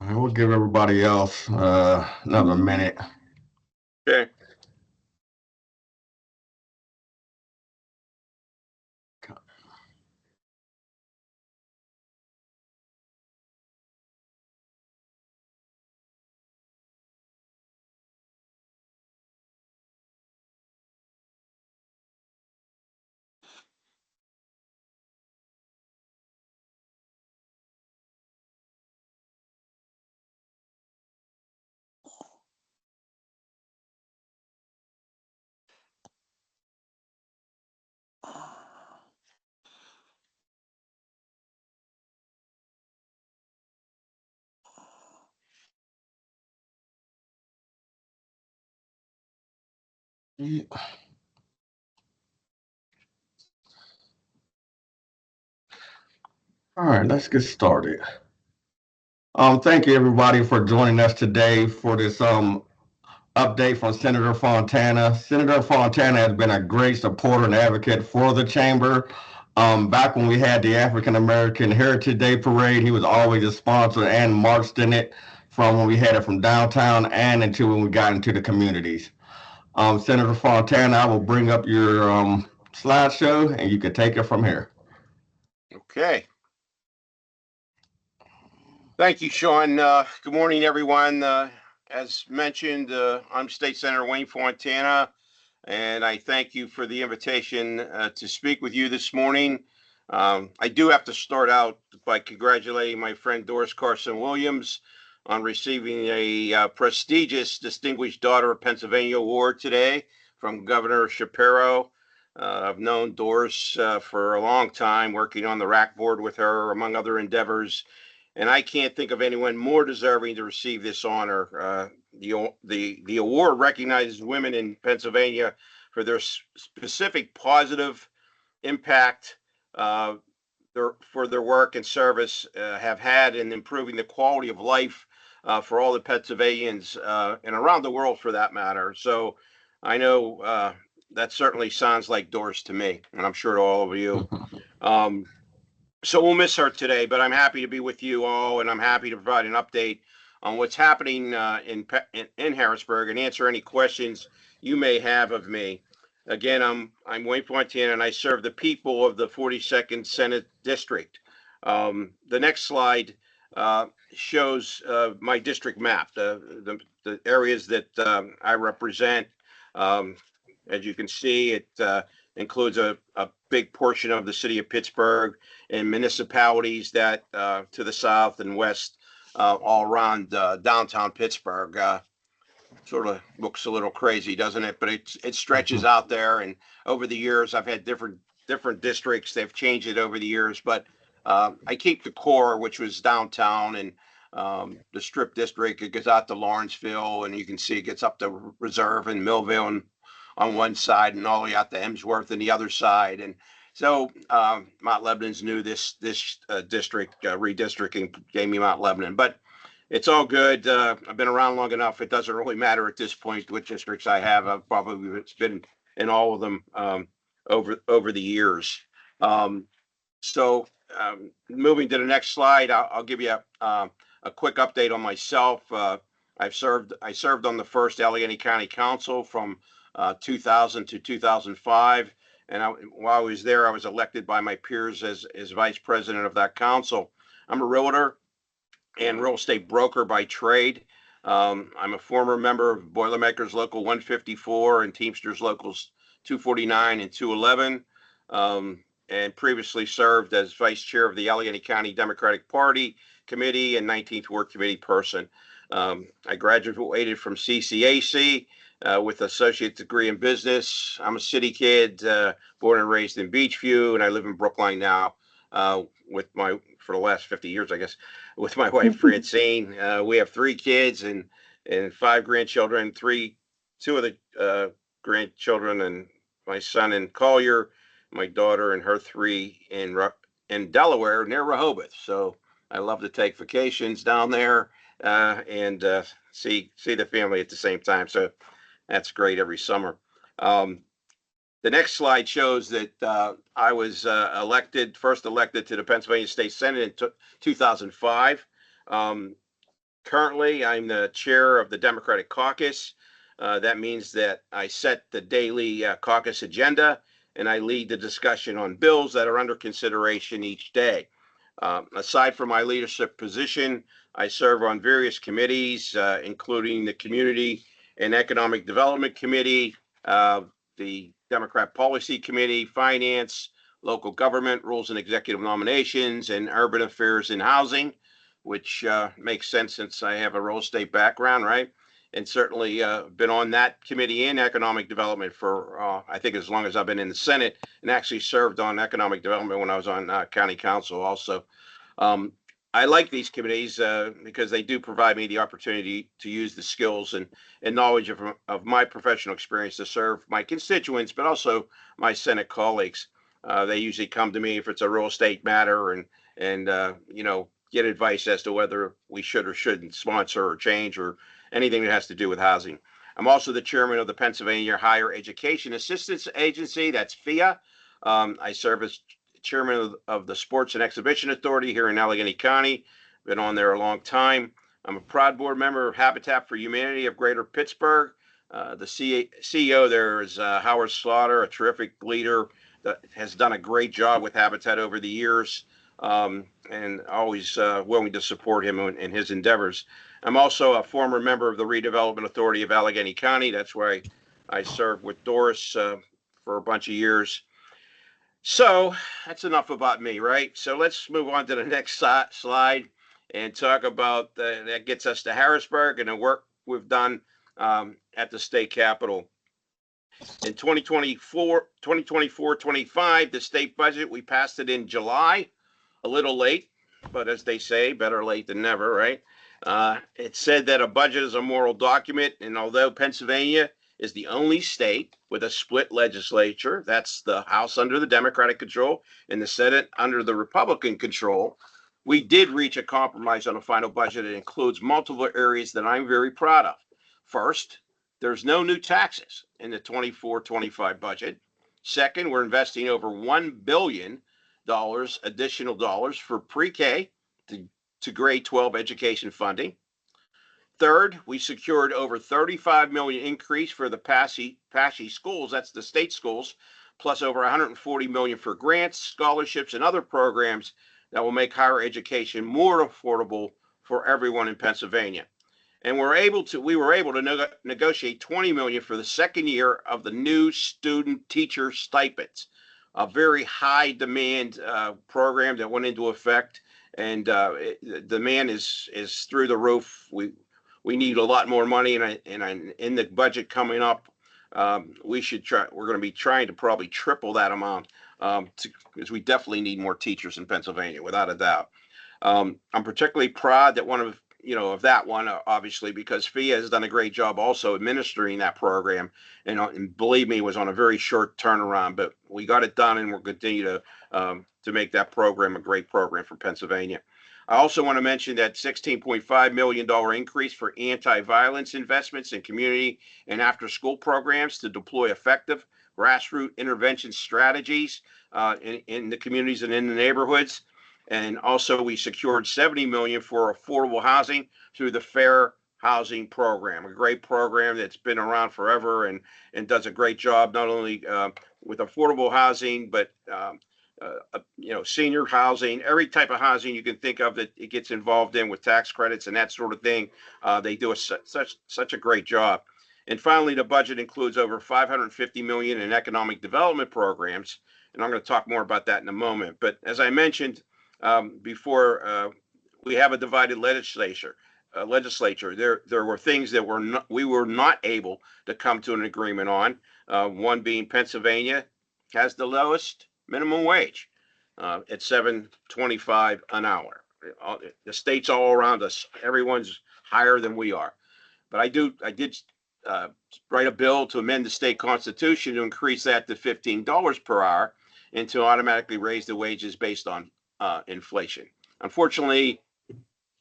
We'll give everybody else another minute. Okay. Yeah. All right, let's get started. Thank you everybody for joining us today for this update from Senator Fontana. Senator Fontana has been a great supporter and advocate for the chamber. Back when we had the African American Heritage Day Parade, he was always a sponsor and marched in it from when we had it from downtown and until when we got into the communities. Senator Fontana, I will bring up your slideshow and you can take it from here. Okay. Thank you, Sean. Good morning, everyone. As mentioned, I'm State Senator Wayne Fontana, and I thank you for the invitation to speak with you this morning. I do have to start out by congratulating my friend Doris Carson Williams on receiving a prestigious Distinguished Daughter of Pennsylvania Award today from Governor Shapiro. I've known Doris for a long time, working on the RAC board with her, among other endeavors, and I can't think of anyone more deserving to receive this honor. The award recognizes women in Pennsylvania for their specific positive impact for their work and service have had in improving the quality of life for all the Pennsylvanians and around the world, for that matter. So I know that certainly sounds like Doris to me, and I'm sure to all of you. So we'll miss her today, but I'm happy to be with you all, and I'm happy to provide an update on what's happening in Harrisburg and answer any questions you may have of me. Again, I'm Wayne Fontana, and I serve the people of the 42nd Senate District. The next slide shows my district map, the areas that I represent. As you can see, it includes a big portion of the city of Pittsburgh and municipalities that to the south and west, all around downtown Pittsburgh. Sort of looks a little crazy, doesn't it? But it stretches out there, and over the years, I've had different districts. They've changed it over the years, but I keep the core, which was downtown, and the Strip District. It goes out to Lawrenceville, and you can see it gets up to Reserve and Millville and on one side, and all the way out to Emsworth and the other side. And so Mount Lebanon's new. This district redistricting gave me Mount Lebanon, but it's all good. I've been around long enough. It doesn't really matter at this point which districts I have. I've probably been in all of them over the years. Um, so moving to the next slide, I'll give you a quick update on myself. I served on the first Allegheny County Council from 2000 to 2005, and while I was there, I was elected by my peers as vice president of that council. I'm a realtor and real estate broker by trade. I'm a former member of Boilermakers Local 154 and Teamsters Locals 249 and 211, and previously served as vice chair of the Allegheny County Democratic Party Committee and 19th Ward Committee person. I graduated from CCAC with associate degree in business. I'm a city kid, born and raised in Beachview, and I live in Brookline now for the last 50 years, I guess, with my wife Francine. We have 3 kids and 5 grandchildren. Two of the grandchildren and my son in Collier, my daughter and her 3 in Delaware near Rehoboth. So I love to take vacations down there and see the family at the same time. So that's great every summer. The next slide shows that I was first elected to the Pennsylvania State Senate in 2005. Currently, I'm the chair of the Democratic Caucus. That means that I set the daily caucus agenda and I lead the discussion on bills that are under consideration each day. Aside from my leadership position, I serve on various committees, including the Community and Economic Development Committee, the Democrat Policy Committee, Finance, Local Government, Rules and Executive Nominations, and Urban Affairs and Housing, which makes sense since I have a real estate background, right? And certainly been on that committee in economic development for, I think, as long as I've been in the Senate, and actually served on economic development when I was on county council also. Um, I like these committees because they do provide me the opportunity to use the skills and knowledge of my professional experience to serve my constituents, but also my Senate colleagues. They usually come to me if it's a real estate matter and get advice as to whether we should or shouldn't sponsor or change or anything that has to do with housing. I'm also the chairman of the Pennsylvania Higher Education Assistance Agency, that's FIA. I serve as chairman of the Sports and Exhibition Authority here in Allegheny County. Been on there a long time. I'm a proud board member of Habitat for Humanity of Greater Pittsburgh. The CEO there is Howard Slaughter, a terrific leader that has done a great job with Habitat over the years, and always willing to support him in his endeavors. I'm also a former member of the Redevelopment Authority of Allegheny County. That's where I served with Doris for a bunch of years. So that's enough about me, right? So let's move on to the next slide and talk about that gets us to Harrisburg and the work we've done at the state capitol. In 2024-25, the state budget, we passed it in July, a little late, but as they say, better late than never, right? It said that a budget is a moral document, and although Pennsylvania is the only state with a split legislature, that's the House under the Democratic control and the Senate under the Republican control, we did reach a compromise on a final budget that includes multiple areas that I'm very proud of. First, there's no new taxes in the 24-25 budget. Second, we're investing over $1 billion additional dollars for pre-K to grade 12 education funding. Third, we secured over 35 million increase for the PASSI schools, that's the state schools, plus over 140 million for grants, scholarships, and other programs that will make higher education more affordable for everyone in Pennsylvania. And we were able to negotiate 20 million for the second year of the new student teacher stipends, a very high demand program that went into effect, and the demand is through the roof. We need a lot more money, and in the budget coming up, we're going to be trying to probably triple that amount because we definitely need more teachers in Pennsylvania, without a doubt. I'm particularly proud that of that one, obviously, because FIA has done a great job also administering that program, and believe me, it was on a very short turnaround, but we got it done, and we'll continue to make that program a great program for Pennsylvania. I also want to mention that $16.5 million increase for anti-violence investments in community and after-school programs to deploy effective grassroots intervention strategies in the communities and in the neighborhoods. And also we secured $70 million for affordable housing through the Fair Housing Program, a great program that's been around forever and does a great job, not only with affordable housing, but senior housing, every type of housing you can think of that it gets involved in with tax credits and that sort of thing. They do such a great job. And finally, the budget includes over $550 million in economic development programs, and I'm going to talk more about that in a moment. But as I mentioned before, we have a divided legislature. There were things that we were not able to come to an agreement on. One being Pennsylvania has the lowest minimum wage at $7.25 an hour. The states all around us, everyone's higher than we are. But I did write a bill to amend the state constitution to increase that to $15 per hour and to automatically raise the wages based on inflation. Unfortunately,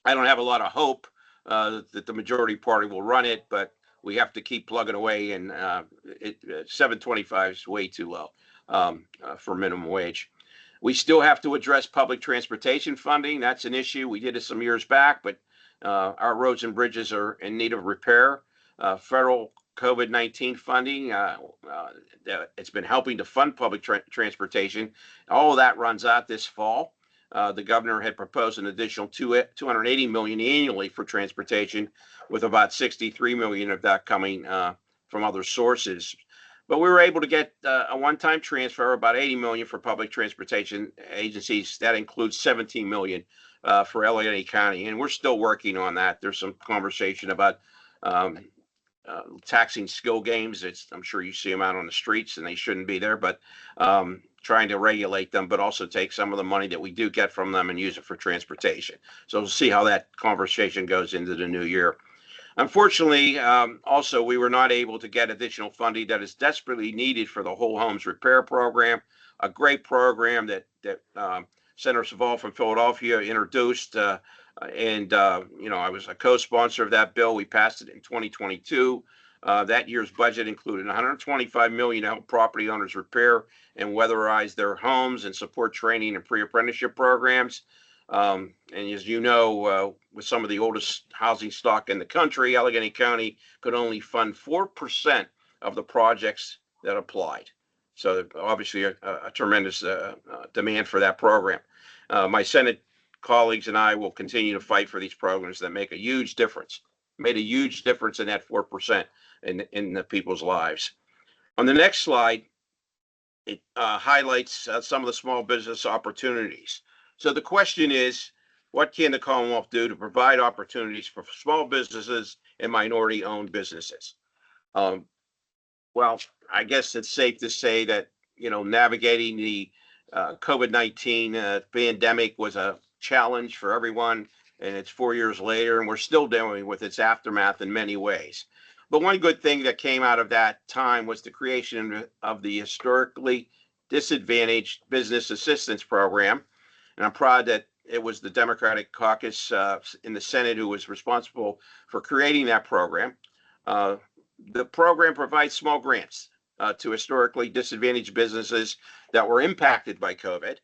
I don't have a lot of hope that the majority party will run it, but we have to keep plugging away, and $7.25 is way too low for minimum wage. We still have to address public transportation funding. That's an issue. We did it some years back, but Our roads and bridges are in need of repair. Federal COVID-19 funding, it's been helping to fund public transportation. All of that runs out this fall. The governor had proposed an additional $280 million annually for transportation, with about $63 million of that coming from other sources. But we were able to get a one-time transfer of about $80 million for public transportation agencies. That includes $17 million for Allegheny County, and we're still working on that. There's some conversation about taxing skill games. I'm sure you see them out on the streets, and they shouldn't be there, but trying to regulate them, but also take some of the money that we do get from them and use it for transportation. So we'll see how that conversation goes into the new year. Unfortunately, also, we were not able to get additional funding that is desperately needed for the Whole Homes Repair Program, a great program that Senator Saval from Philadelphia introduced. I was a co-sponsor of that bill. We passed it in 2022. That year's budget included $125 million to help property owners repair and weatherize their homes and support training and pre-apprenticeship programs. And as you know, with some of the oldest housing stock in the country, Allegheny County could only fund 4% of the projects that applied. So obviously a tremendous demand for that program. My Senate colleagues and I will continue to fight for these programs that make a huge difference, made a huge difference in that 4% in the people's lives. On the next slide, it highlights some of the small business opportunities. So the question is, what can the Commonwealth do to provide opportunities for small businesses and minority-owned businesses? Well, I guess it's safe to say that, navigating the COVID-19 pandemic was a challenge for everyone, and it's 4 years later, and we're still dealing with its aftermath in many ways. But one good thing that came out of that time was the creation of the historically disadvantaged business assistance program. And I'm proud that it was the Democratic caucus in the Senate who was responsible for creating that program. The program provides small grants to historically disadvantaged businesses that were impacted by COVID.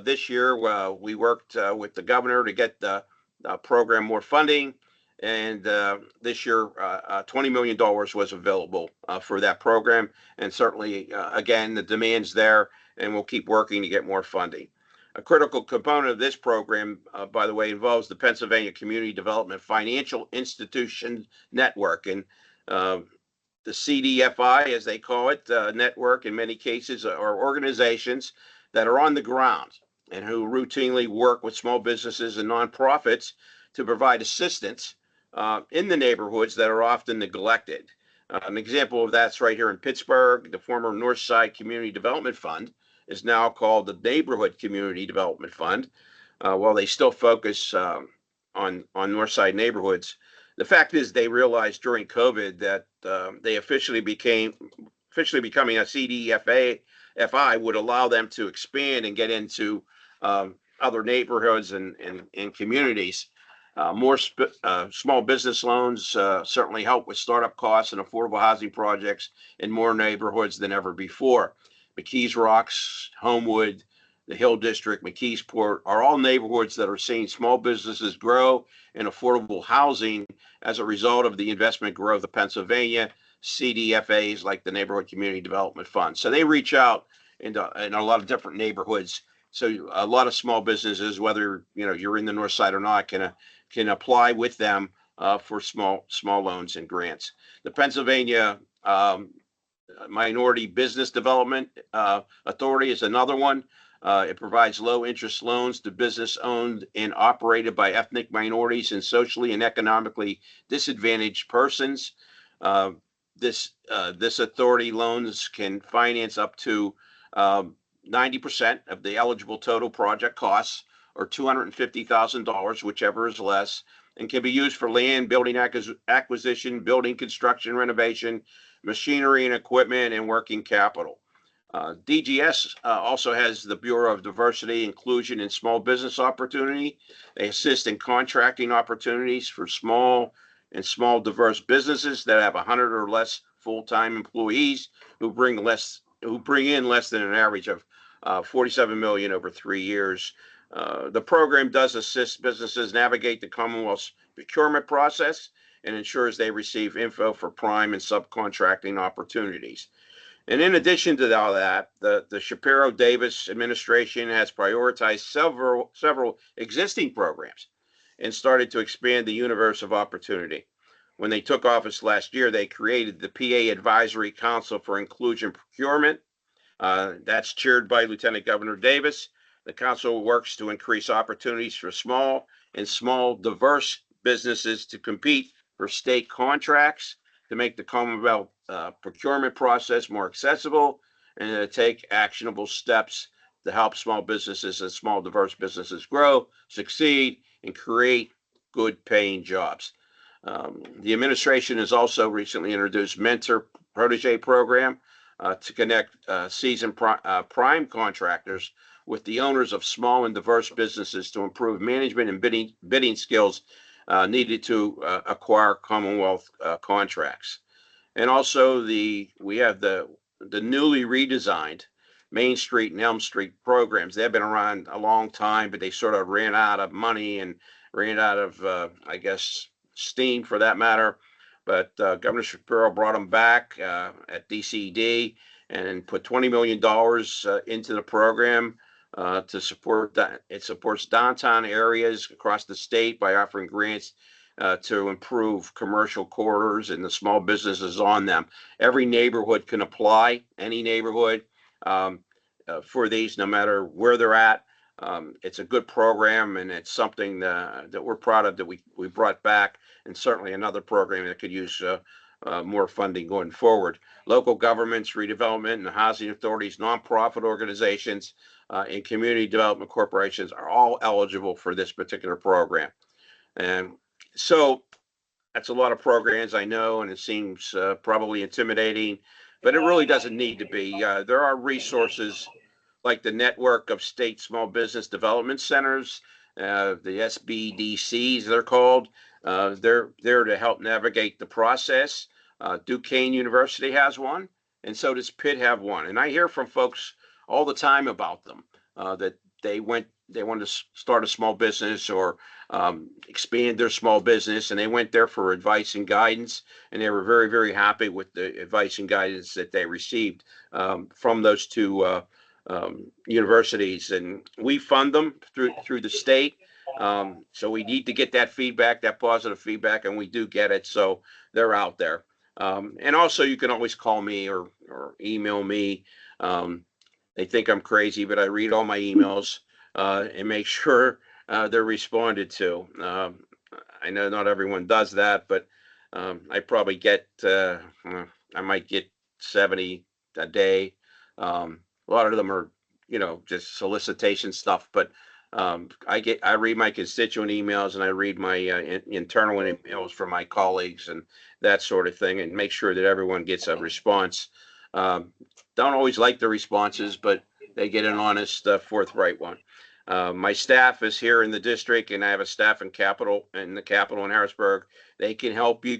This year, we worked with the governor to get the program more funding. And this year, $20 million was available for that program. And certainly, again, the demand's there, and we'll keep working to get more funding. A critical component of this program, by the way, involves the Pennsylvania Community Development Financial Institution Network. And the CDFI, as they call it, network, in many cases, are organizations that are on the ground and who routinely work with small businesses and nonprofits to provide assistance in the neighborhoods that are often neglected. An example of that's right here in Pittsburgh. The former Northside Community Development Fund is now called the Neighborhood Community Development Fund. While they still focus on Northside neighborhoods, the fact is they realized during COVID that they officially becoming a CDFI would allow them to expand and get into other neighborhoods and communities. More small business loans certainly help with startup costs and affordable housing projects in more neighborhoods than ever before. McKees Rocks, Homewood, the Hill District, McKeesport are all neighborhoods that are seeing small businesses grow in affordable housing as a result of the investment growth of Pennsylvania, CDFAs like the Neighborhood Community Development Fund. So they reach out in a lot of different neighborhoods. So a lot of small businesses, whether you're in the north side or not, can apply with them for small loans and grants. The Pennsylvania Minority Business Development Authority is another one. It provides low interest loans to business owned and operated by ethnic minorities and socially and economically disadvantaged persons. This authority loans can finance up to 90% of the eligible total project costs, or $250,000, whichever is less, and can be used for land, building acquisition, building construction, renovation, machinery and equipment, and working capital. DGS also has the Bureau of Diversity, Inclusion, and Small Business Opportunity. They assist in contracting opportunities for small diverse businesses that have 100 or less full-time employees who bring in less than an average of $47 million over 3 years. The program does assist businesses navigate the Commonwealth's procurement process and ensures they receive info for prime and subcontracting opportunities. And in addition to all that, the Shapiro-Davis administration has prioritized several existing programs and started to expand the universe of opportunity. When they took office last year, they created the PA Advisory Council for Inclusion Procurement. That's chaired by Lieutenant Governor Davis. The council works to increase opportunities for small, diverse businesses to compete for state contracts, to make the Commonwealth procurement process more accessible, and to take actionable steps to help small businesses and small, diverse businesses grow, succeed, and create good paying jobs. The administration has also recently introduced Mentor Protege Program to connect seasoned prime contractors with the owners of small and diverse businesses to improve management and bidding skills needed to acquire Commonwealth contracts. And also we have the newly redesigned Main Street and Elm Street programs. They've been around a long time, but they sort of ran out of money and ran out of, I guess, steam for that matter. But Governor Shapiro brought them back at DCD and put $20 million into the program to support that. It supports downtown areas across the state by offering grants to improve commercial corridors and the small businesses on them. Every neighborhood can apply, any neighborhood, for these, no matter where they're at. It's a good program, and it's something that we're proud of that we brought back, and certainly another program that could use more funding going forward. Local governments, redevelopment and housing authorities, nonprofit organizations, and community development corporations are all eligible for this particular program. And so that's a lot of programs, I know, and it seems probably intimidating, but it really doesn't need to be. There are resources like the network of state small business development centers, the SBDCs, they're called. They're there to help navigate the process. Duquesne University has one, and so does Pitt have one. And I hear from folks all the time about them that they want to start a small business or expand their small business, and they went there for advice and guidance, and they were very, very happy with the advice and guidance that they received from those two universities. And we fund them through the state. So we need to get that feedback, that positive feedback, and we do get it. So they're out there. And also, you can always call me or email me. They think I'm crazy, but I read all my emails and make sure they're responded to. I know not everyone does that, but I probably get, I might get 70 a day. A lot of them are, just solicitation stuff, but I read my constituent emails, and I read my internal emails from my colleagues and that sort of thing, and make sure that everyone gets a response. Don't always like the responses, but they get an honest, forthright one. My staff is here in the district, and I have a staff in the Capitol in Harrisburg. They can help you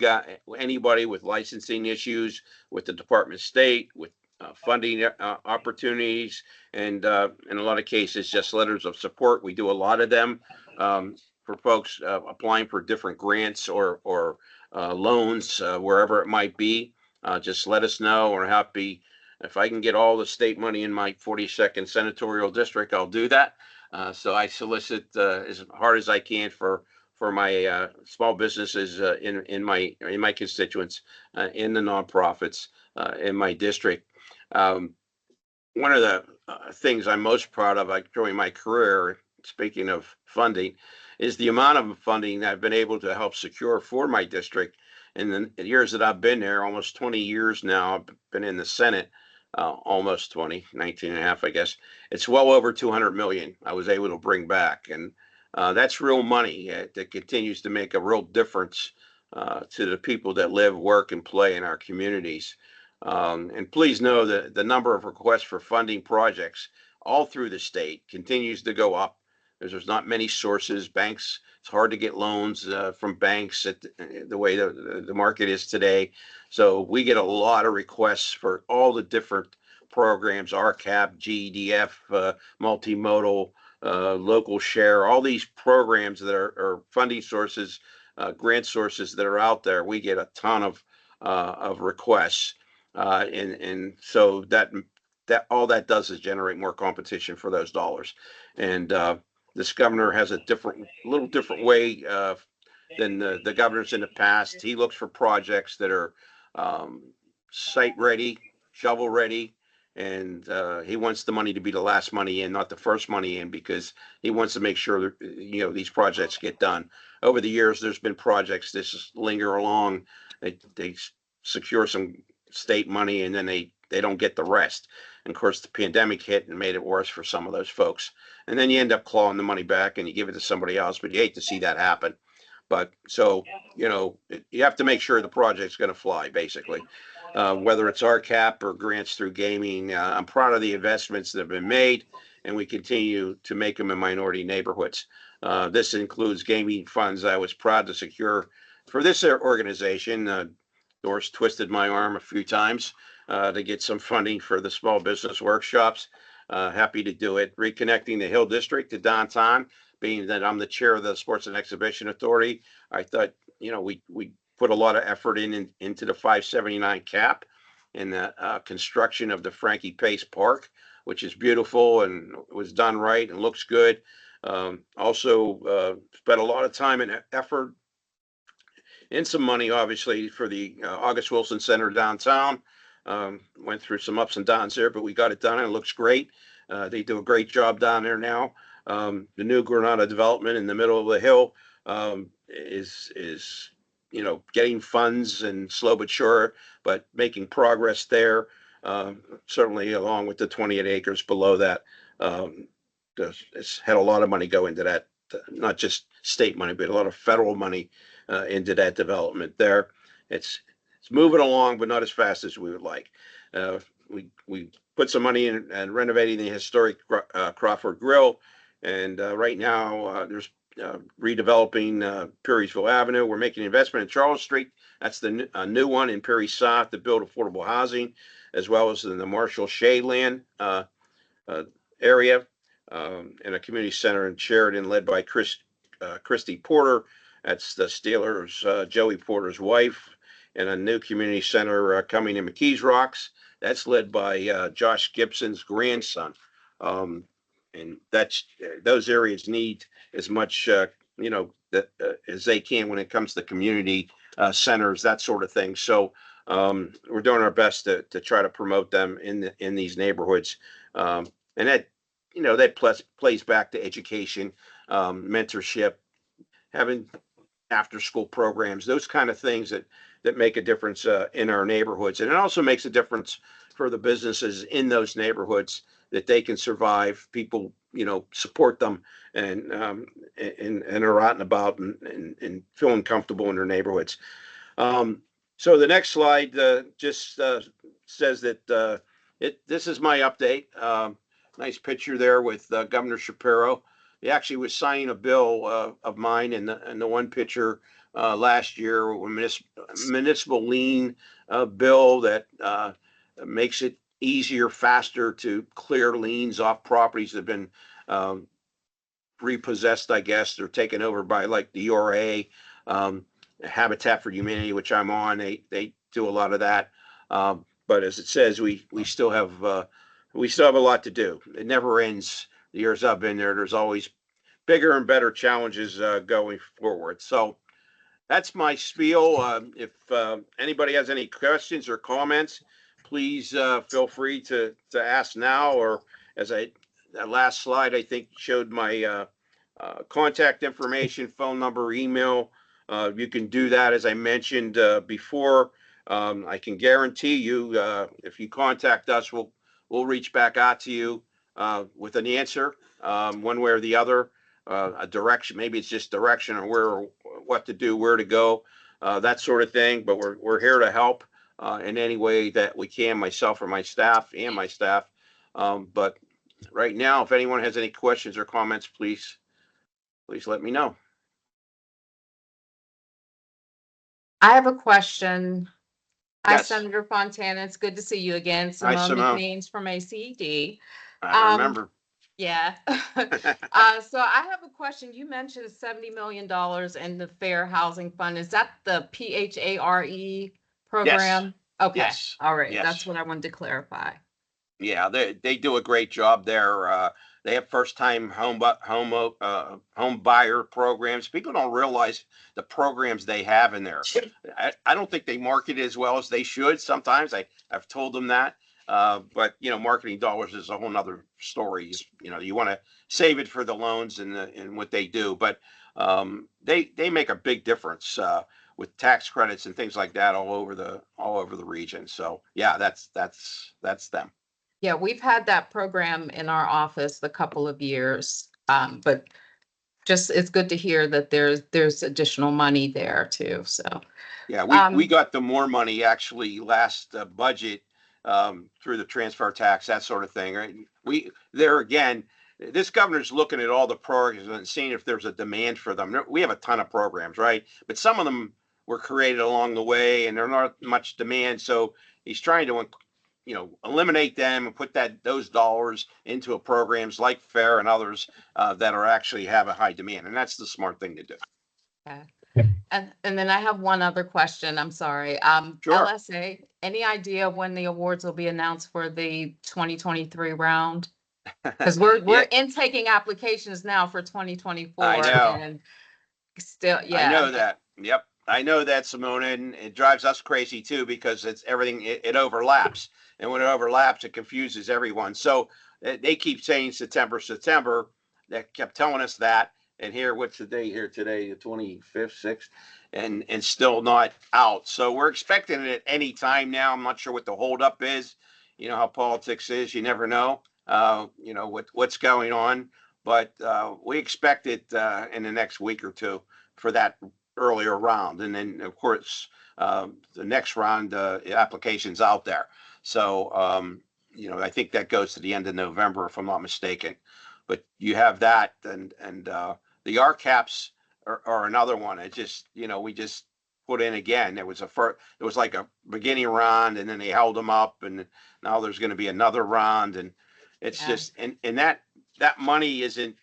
anybody with licensing issues, with the Department of State, with funding opportunities, and in a lot of cases, just letters of support. We do a lot of them for folks applying for different grants or loans, wherever it might be. Just let us know. We're happy. If I can get all the state money in my 42nd senatorial district, I'll do that. So I solicit as hard as I can for my small businesses in my constituents, in the nonprofits in my district. One of the things I'm most proud of, like during my career, speaking of funding, is the amount of funding that I've been able to help secure for my district. In the years that I've been there, almost 20 years now, I've been in the Senate, almost 19 and a half, I guess. It's well over 200 million I was able to bring back. And that's real money that continues to make a real difference to the people that live, work, and play in our communities. And please know that the number of requests for funding projects all through the state continues to go up. There's not many sources. Banks, it's hard to get loans from banks at the way the market is today. So we get a lot of requests for all the different programs, RCAP, GDF, multimodal, local share, all these programs that are funding sources grant sources that are out there, we get a ton of requests, and so that all that does is generate more competition for those dollars. And this governor has a little different way than the governors in the past. He looks for projects that are um, site ready, shovel ready, and he wants the money to be the last money in, not the first money in, because he wants to make sure that these projects get done. Over the years, there's been projects that just linger along. They secure some state money and then they don't get the rest. And of course, the pandemic hit and made it worse for some of those folks. And then you end up clawing the money back and you give it to somebody else, but you hate to see that happen. But so, you have to make sure the project's going to fly, basically. Whether it's RCAP or grants through gaming, I'm proud of the investments that have been made, and we continue to make them in minority neighborhoods. This includes gaming funds I was proud to secure for this organization. Doris twisted my arm a few times to get some funding for the small business workshops. Happy to do it. Reconnecting the Hill District to downtown, being that I'm the chair of the Sports and Exhibition Authority, I thought, we put a lot of effort into the 579 cap and the construction of the Frankie Pace Park, which is beautiful and was done right and looks good. Also spent a lot of time and effort and some money, obviously, for the August Wilson Center downtown. Went through some ups and downs there, but we got it done and it looks great. They do a great job down there now. The new Granada development in the middle of the hill is getting funds and slow but sure, but making progress there. Certainly, along with the 28 acres below that, it's had a lot of money go into that, not just state money, but a lot of federal money into that development there. It's moving along, but not as fast as we would like. We put some money in and renovating the historic Crawford Grill, and right now there's redeveloping Perrysville Avenue. We're making an investment in Charles Street. That's the new one in Perry South to build affordable housing, as well as in the Marshall Shadeland area, and a community center in Sheridan led by Christy Porter. That's the Steelers' Joey Porter's wife, and a new community center coming in McKees Rocks. That's led by Josh Gibson's grandson. And those areas need as much as they can when it comes to community centers, that sort of thing. So we're doing our best to try to promote them in these neighborhoods, and that plays back to education, mentorship, having after school programs, those kind of things that make a difference in our neighborhoods. And it also makes a difference for the businesses in those neighborhoods that they can survive. People, support them and are out and about and feeling comfortable in their neighborhoods. So the next slide just says that this is my update. Nice picture there with Governor Shapiro. He actually was signing a bill of mine in the one picture last year, municipal lien bill that makes it easier, faster to clear liens off properties that have been repossessed, I guess, or taken over by like the URA, Habitat for Humanity, which I'm on. They do a lot of that. But as it says, we still have a lot to do. It never ends. The years I've been there, there's always bigger and better challenges going forward. So that's my spiel. If anybody has any questions or comments, please feel free to ask now, or that last slide, I think, showed my contact information, phone number, email. You can do that, as I mentioned before. I can guarantee you, if you contact us, we'll reach back out to you with an answer, one way or the other, a direction. Maybe it's just direction or what to do, where to go, that sort of thing. But we're here to help in any way that we can, myself or my staff. But right now, if anyone has any questions or comments, please let me know. I have a question. Hi, Yes. Senator Fontana. It's good to see you again. Hi, Simone Simone. McMeans from ACED. I remember. Yeah. So I have a question. You mentioned $70 million in the Fair Housing Fund. Is that the PHARE Yes, program? Okay. yes, All right. That's yes. what I wanted to clarify. Yeah, they do a great job there. They have first time home buyer programs. People don't realize the programs they have in there. I don't think they market it as well as they should. Sometimes I've told them that. But marketing dollars is a whole nother story. You want to save it for the loans and what they do. But they make a big difference with tax credits and things like that all over the region. So yeah, that's them. Yeah, we've had that program in our office a couple of years. But just it's good to hear that there's additional money there too. So Yeah, we um got the more money actually last budget through the transfer tax, that sort of thing. Right? We there again, this governor's looking at all the programs and seeing if there's a demand for them. We have a ton of programs, right? But some of them were created along the way, and they're not much demand. So he's trying to, eliminate them and put those dollars into programs like FAIR and others that are actually have a high demand, and that's the smart thing to do. okay. And then I have one other question. I'm sorry. Sure. LSA, any idea when the awards will be announced for the 2023 round? Because we're Yeah, intaking applications now for I 2024 know. and still, I yeah. know that. Yep. I know that, Simona, and it drives us crazy too because it's everything, it overlaps. And when it overlaps, it confuses everyone. So they keep saying September, September. They kept telling us that. And here, what's the day here today? The 25th, 6th, and still not out. So we're expecting it at any time now. I'm not sure what the holdup is. You know how politics is. You never know. What's going on. But we expect it in the next week or two for that earlier round. And then, of course, the next round applications out there. So, I think that goes to the end of November, if I'm not mistaken. But you have that, and the RCAPs are another one. It just, we just put in again. It was like a beginning round, and then they held them up, and now there's going to be another round, and it's Yeah. just, and that money isn't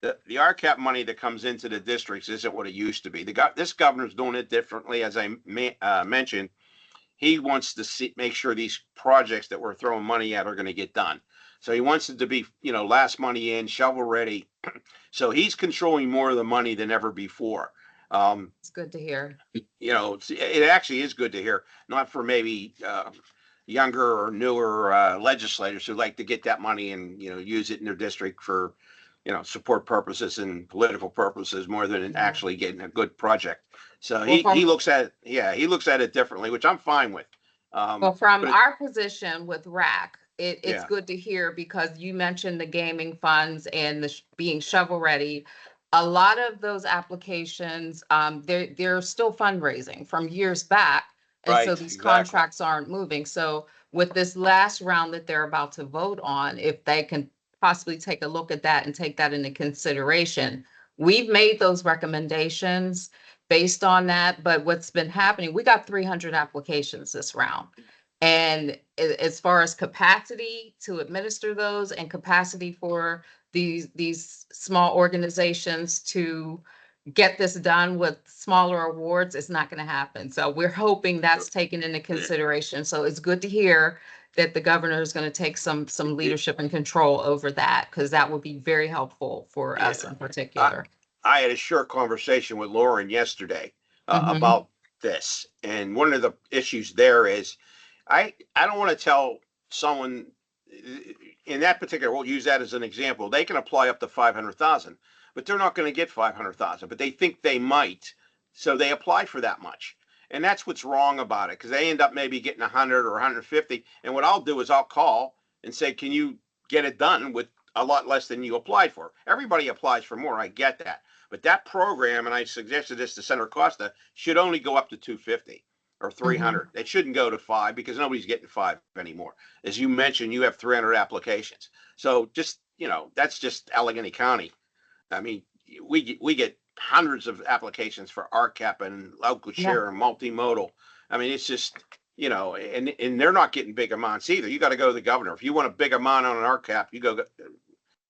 the RCAP money that comes into the districts isn't what it used to be. This governor's doing it differently, as I mentioned. He wants to make sure these projects that we're throwing money at are going to get done. So he wants it to be, last money in, shovel ready. So he's controlling more of the money than ever before. It's good to hear. It actually is good to hear, not for maybe younger or newer legislators who like to get that money and use it in their district for support purposes and political purposes more than Yeah. actually getting a good project. So Well, he looks at it, yeah, he looks at it differently, which I'm fine with. from But our position with RAC, it's yeah, good to hear because you mentioned the gaming funds and being shovel ready. A lot of those applications, they're still fundraising from years back, and so right, these exactly. contracts aren't moving. So with this last round that they're about to vote on, if they can possibly take a look at that and take that into consideration, we've made those recommendations based on that. But what's been happening, we got 300 applications this round. And as far as capacity to administer those and capacity for these small organizations to get this done with smaller awards, it's not going to happen. So we're hoping that's taken into consideration. So it's good to hear that the governor is going to take some leadership and control over that, because that would be very helpful for Yeah, us in I, particular. I had a short conversation with Lauren yesterday Hmm. about this, and one of the issues there is I don't want to tell someone in that particular. We'll use that as an example. They can apply up to 500,000, but they're not going to get 500,000. But they think they might, so they apply for that much, and that's what's wrong about it because they end up maybe getting 100 or 150. And what I'll do is I'll call and say, "Can you get it done with a lot less than you applied for?" Everybody applies for more. I get that. But that program, and I suggested this to Senator Costa, should only go up to 250 or Hmm. 300. It shouldn't go to 5 because nobody's getting 5 anymore. As you mentioned, you have 300 applications. So just, that's just Allegheny County. I mean, we get hundreds of applications for RCAP and local Yeah. share and multimodal. I mean, it's just, and they're not getting big amounts either. You got to go to the governor. If you want a big amount on an RCAP, you go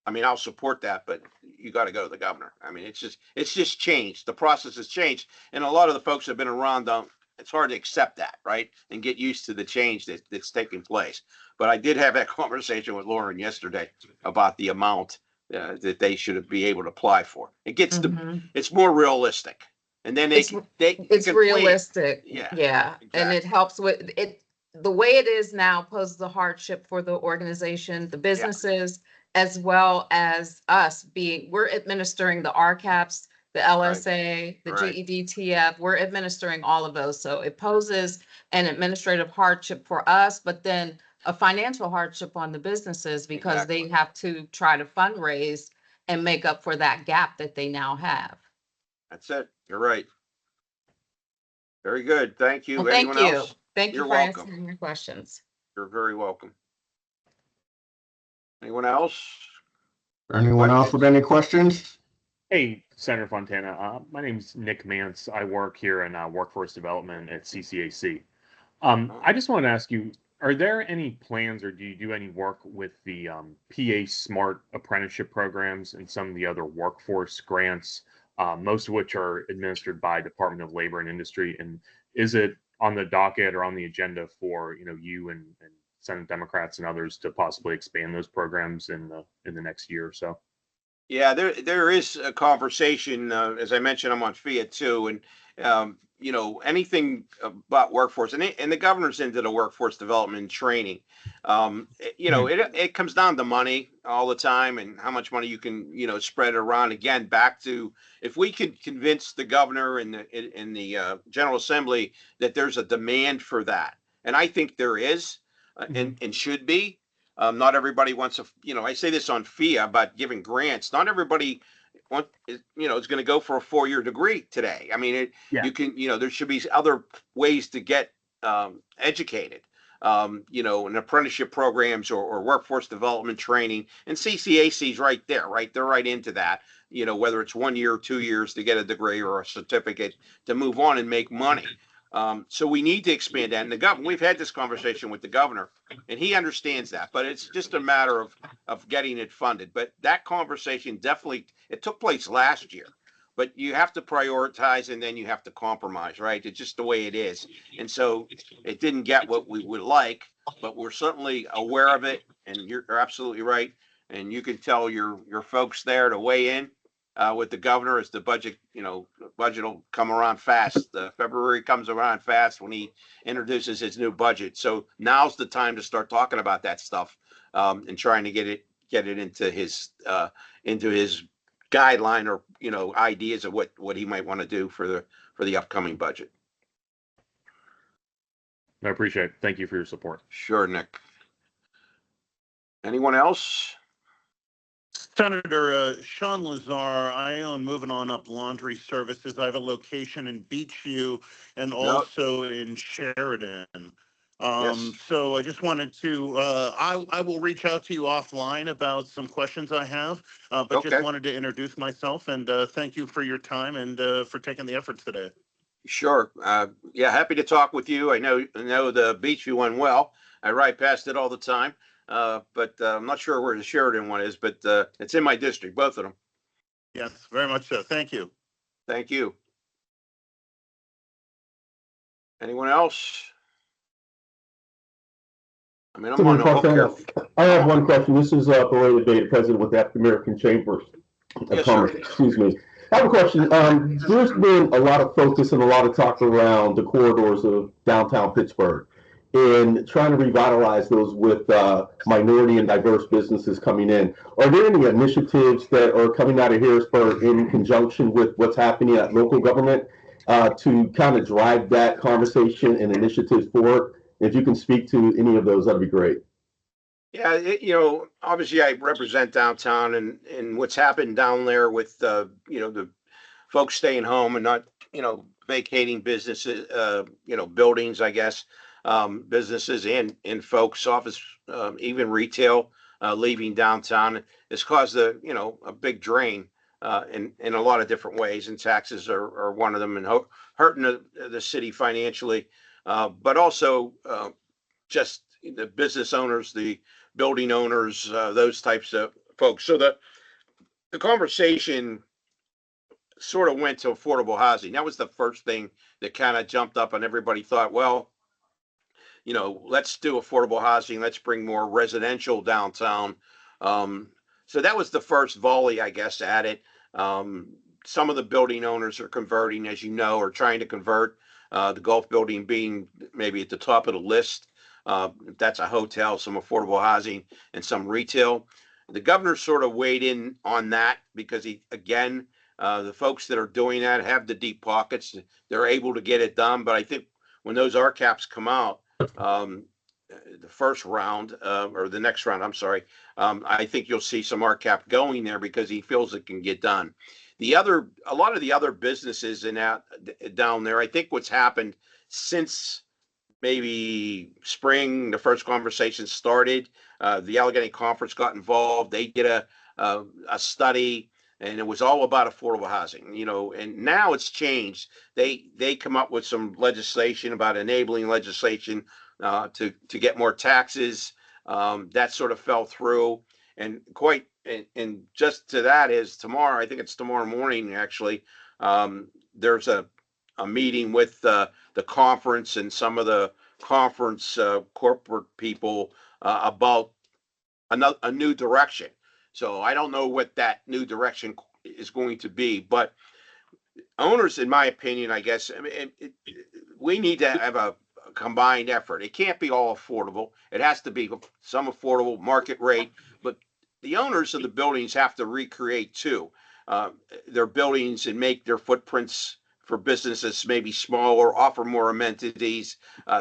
I mean, I'll support that, but you got to go to the governor. I mean, it's just changed. The process has changed, and a lot of the folks that have been around don't. It's hard to accept that, right, and get used to the change that's taking place. But I did have that conversation with Lauren yesterday about the amount that they should be able to apply for. It gets Mhm. it's more realistic, and then It's they it's can plan. realistic. Yeah, Yeah. And exactly. it helps with it. The way it is now poses a hardship for the organization, the Yeah, businesses, as well as us we're administering the RCAPs, the right, LSA, the right, GEDTF, we're administering all of those. So it poses an administrative hardship for us, but then a financial hardship on the businesses because exactly. they have to try to fundraise and make up for that gap that they now have. That's it. You're right. Very good. Thank Well, you. thank Anyone you. else? Thank you You're for welcome. answering your questions. You're very welcome. Anyone else? Anyone else with Questions? any questions? Hey, Senator Fontana. My name's Nick Mance. I work here in workforce development at CCAC. I just wanted to ask you, are there any plans or do you do any work with the PA Smart apprenticeship programs and some of the other workforce grants, most of which are administered by Department of Labor and Industry? And is it on the docket or on the agenda for, you and Senate Democrats and others to possibly expand those programs in the next year or so? Yeah, there is a conversation. As I mentioned, I'm on FIA too, and anything about workforce and the governor's into the workforce development and training. It comes down to money all the time and how much money you can spread around. Again, back to if we can convince the governor and the General Assembly that there's a demand for that, and I think there is, and should be. Not everybody wants I say this on FIA about giving grants. Not everybody is going to go for a 4-year degree today. I mean, Yeah. you can, there should be other ways to get educated, in apprenticeship programs or workforce development training. And CCAC is right there, right? They're right into that, whether it's 1 year or 2 years to get a degree or a certificate to move on and make money. So we need to expand that. And the governor, we've had this conversation with the governor, and he understands that, but it's just a matter of getting it funded. But that conversation definitely it took place last year. But you have to prioritize and then you have to compromise, right? It's just the way it is. And so it didn't get what we would like, but we're certainly aware of it. And you're absolutely right. And you can tell your folks there to weigh in with the governor as the budget, budget will come around fast. February comes around fast when he introduces his new budget. So now's the time to start talking about that stuff and trying to get it into his guideline or ideas of what he might want to do for the upcoming budget. I appreciate it. Thank you for your support. Sure, Nick. Anyone else? Senator Sean Lazar, I own Moving On Up Laundry Services. I have a location in Beachview and also in Sheridan. Yes. So I just wanted to, I will reach out to you offline about some questions I have, but Okay. just wanted to introduce myself and thank you for your time and for taking the efforts today. Sure. Yeah, happy to talk with you. I know the Beachview one well. I ride past it all the time. But I'm not sure where the Sheridan one is, but it's in my district, both of them. Yes, very much so. Thank you. Thank you. Anyone else? I mean, I'm on the hook here. I have one question. This is Belated Beta, president with the African American Chamber of Commerce. Excuse me. I have a question. There's been a lot of focus and a lot of talk around the corridors of downtown Pittsburgh and trying to revitalize those with minority and diverse businesses coming in. Are there any initiatives that are coming out of Harrisburg in conjunction with what's happening at local government to kind of drive that conversation and initiatives forward? If you can speak to any of those, that'd be great. Yeah, obviously I represent downtown and what's happened down there with the folks staying home and not, vacating businesses, buildings, I guess, businesses and folks, office, even retail, leaving downtown has caused a big drain in a lot of different ways, and taxes are one of them, and hurting the city financially, but also just the business owners, the building owners, those types of folks. So the conversation sort of went to affordable housing. That was the first thing that kind of jumped up, and everybody thought, well, let's do affordable housing. Let's bring more residential downtown. Um, so that was the first volley, I guess, at it. Some of the building owners are converting, as you know, or trying to convert. The Gulf building being maybe at the top of the list. That's a hotel, some affordable housing, and some retail. The governor sort of weighed in on that because the folks that are doing that have the deep pockets. They're able to get it done. But I think when those RCAPs come out, the first round or the next round, I'm sorry, I think you'll see some RCAP going there because he feels it can get done. A lot of the other businesses down there, I think what's happened since maybe spring, the first conversation started, the Allegheny Conference got involved. They did a study, and it was all about affordable housing, and now it's changed. They come up with some legislation about enabling legislation to get more taxes. That sort of fell through, and just to that is tomorrow. I think it's tomorrow morning actually. There's a meeting with the conference and some of the conference corporate people about a new direction. So I don't know what that new direction is going to be, but owners, in my opinion, I guess, we need to have a combined effort. It can't be all affordable. It has to be some affordable market rate, but the owners of the buildings have to recreate too their buildings and make their footprints for businesses maybe smaller, offer more amenities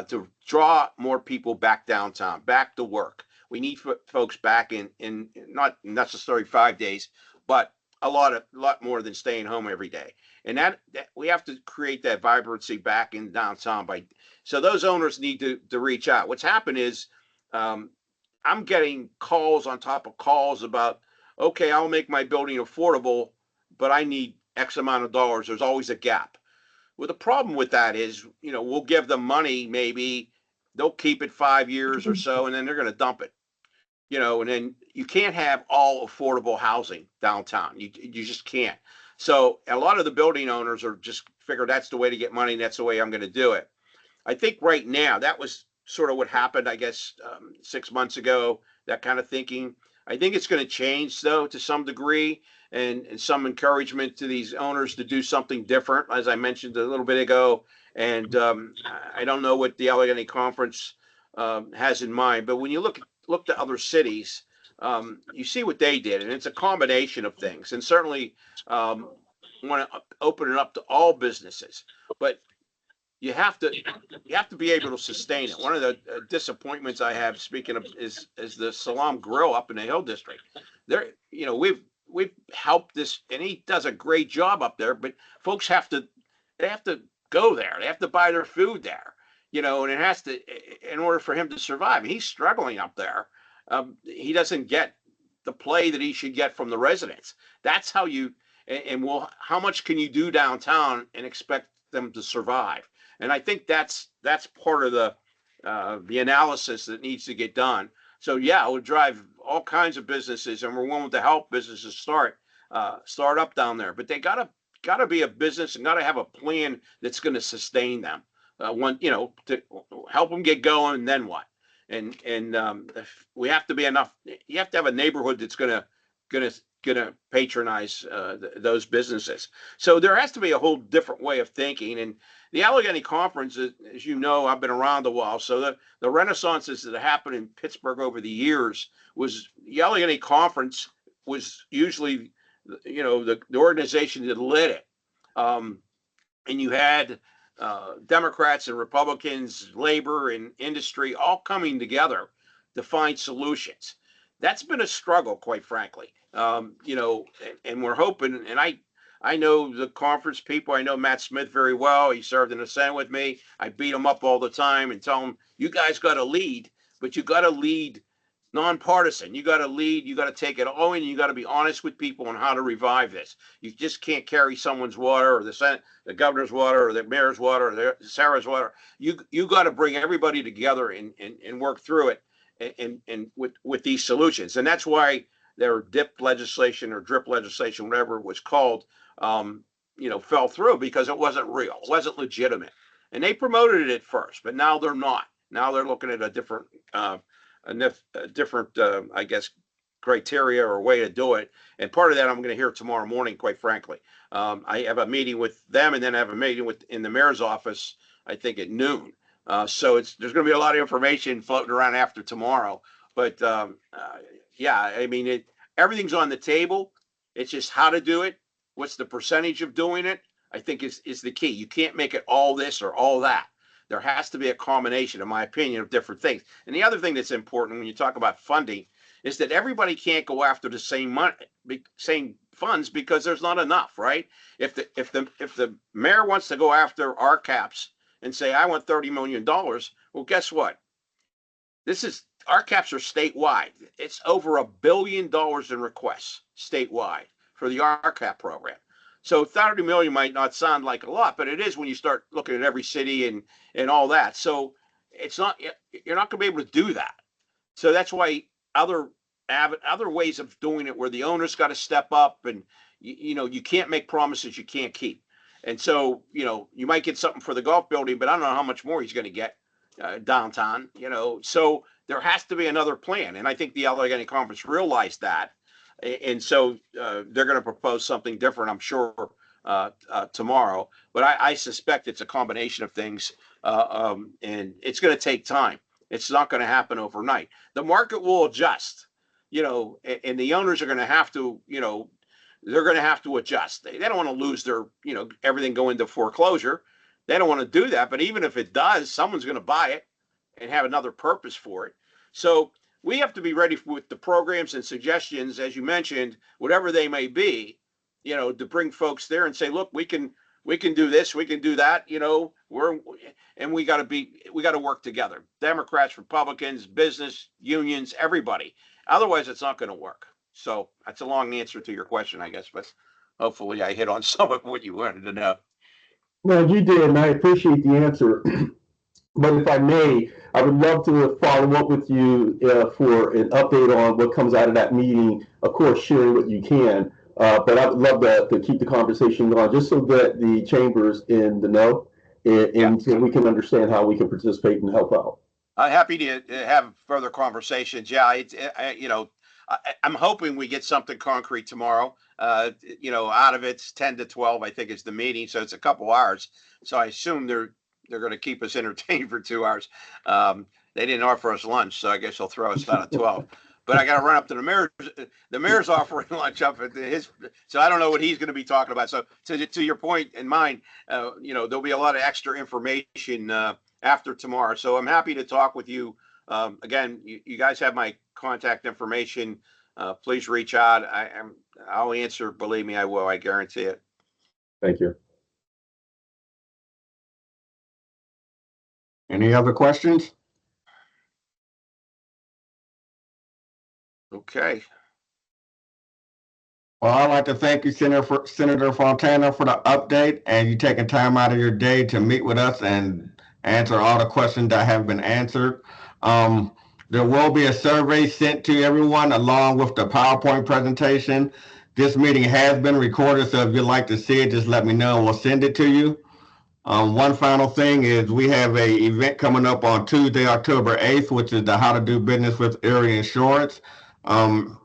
to draw more people back downtown, back to work. We need folks back in not necessarily 5 days, but a lot more than staying home every day. And that we have to create that vibrancy back in downtown so those owners need to reach out. What's happened is I'm getting calls on top of calls about, okay, I'll make my building affordable, but I need X amount of dollars. There's always a gap. Well, the problem with that is, we'll give them money, maybe they'll keep it 5 years or so, and then they're going to dump it. And then you can't have all affordable housing downtown. You just can't. So a lot of the building owners are just figure that's the way to get money. And that's the way I'm going to do it. I think right now that was sort of what happened, I guess, 6 months ago, that kind of thinking. I think it's going to change, though, to some degree, and some encouragement to these owners to do something different, as I mentioned a little bit ago. And I don't know what the Allegheny Conference has in mind, but when you look to other cities, you see what they did, and it's a combination of things. And certainly want to open it up to all businesses, but you have to be able to sustain it. One of the disappointments I have, speaking of, is the Salam Grill up in the Hill District. There, we've helped this, and he does a great job up there. But folks have to go there. They have to buy their food there. And it has to, in order for him to survive. He's struggling up there. He doesn't get the play that he should get from the residents. That's how how much can you do downtown and expect them to survive? And I think that's part of the analysis that needs to get done. So yeah, it would drive all kinds of businesses, and we're willing to help businesses start up down there. But they gotta be a business and gotta have a plan that's going to sustain them. To help them get going, and then what? And we have to be enough. You have to have a neighborhood that's gonna patronize those businesses. So there has to be a whole different way of thinking. And the Allegheny Conference, as you know, I've been around a while. So the renaissances that happened in Pittsburgh over the years was the Allegheny Conference was usually, the organization that led it. And you had Democrats and Republicans, labor and industry all coming together to find solutions. That's been a struggle, quite frankly. And we're hoping, and I know the conference people. I know Matt Smith very well. He served in the Senate with me. I beat him up all the time and tell him, you guys got to lead, but you got to lead nonpartisan. You got to lead. You got to take it all in. You got to be honest with people on how to revive this. You just can't carry someone's water, or the governor's water, or the mayor's water, or Sarah's water. You got to bring everybody together and work through it, and with these solutions. And that's why their DIP legislation or DRIP legislation, whatever it was called, fell through because it wasn't real, it wasn't legitimate. And they promoted it at first, but now they're not. Now they're looking at a different, I guess, criteria or way to do it. And part of that I'm going to hear tomorrow morning, quite frankly. I have a meeting with them, and then I have a meeting in the mayor's office, I think at noon. So there's going to be a lot of information floating around after tomorrow. But yeah, I mean, everything's on the table. It's just how to do it. What's the percentage of doing it? I think is the key. You can't make it all this or all that. There has to be a combination, in my opinion, of different things. And the other thing that's important when you talk about funding is that everybody can't go after the same money, same funds, because there's not enough, right? If the mayor wants to go after our caps and say, I want $30 million, well, guess what? Our caps are statewide. It's over $1 billion in requests statewide for the RCAP program. So 30 million might not sound like a lot, but it is when you start looking at every city and all that. So you're not going to be able to do that. So that's why other ways of doing it where the owner's got to step up, and you can't make promises you can't keep. And so you might get something for the golf building, but I don't know how much more he's going to get downtown. So there has to be another plan, and I think the Allegheny Conference realized that. And so they're going to propose something different, I'm sure, tomorrow. But I suspect it's a combination of things, and it's going to take time. It's not going to happen overnight. The market will adjust, and the owners are going to have to, they're going to have to adjust. They don't want to lose their, everything go into foreclosure. They don't want to do that. But even if it does, someone's going to buy it and have another purpose for it. So we have to be ready with the programs and suggestions, as you mentioned, whatever they may be, to bring folks there and say, look, we can do this, we can do that, we got to work together. Democrats, Republicans, business, unions, everybody. Otherwise, it's not going to work. So that's a long answer to your question, I guess, but hopefully I hit on some of what you wanted to know. Well, you did, and I appreciate the answer. But if I may, I would love to follow up with you for an update on what comes out of that meeting. Of course, sharing what you can, but I would love to keep the conversation going, just so that the chamber's in the know, and so we can understand how we can participate and help out. I'm happy to have further conversations. Yeah, I'm hoping we get something concrete tomorrow. Out of it's 10 to 12, I think is the meeting, so it's a couple hours. So I assume they're going to keep us entertained for 2 hours. They didn't offer us lunch, so I guess they'll throw us out at 12. But I got to run up to the mayor. The mayor's offering lunch up at his, so I don't know what he's going to be talking about. So to your point and mine, there'll be a lot of extra information after tomorrow. So I'm happy to talk with you. Again, you guys have my contact information. Please reach out. I'll answer. Believe me, I will. I guarantee it. Thank you. Any other questions? Okay. Well, I'd like to thank you, Senator Fontana, for the update and you taking time out of your day to meet with us and answer all the questions that have been answered. There will be a survey sent to everyone along with the PowerPoint presentation. This meeting has been recorded, so if you'd like to see it, just let me know and we'll send it to you. One final thing is we have an event coming up on Tuesday, October 8th, which is the How to Do Business with Erie Insurance. The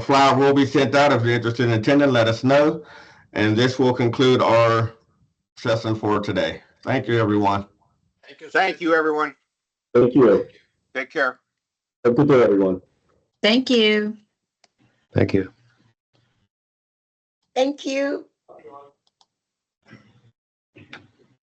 flyer will be sent out. If you're interested in attending, let us know. And this will conclude our session for today. Thank you, everyone. Thank you, everyone. Thank you. Take care. Have a good day, everyone. Thank you. Thank you. Thank you.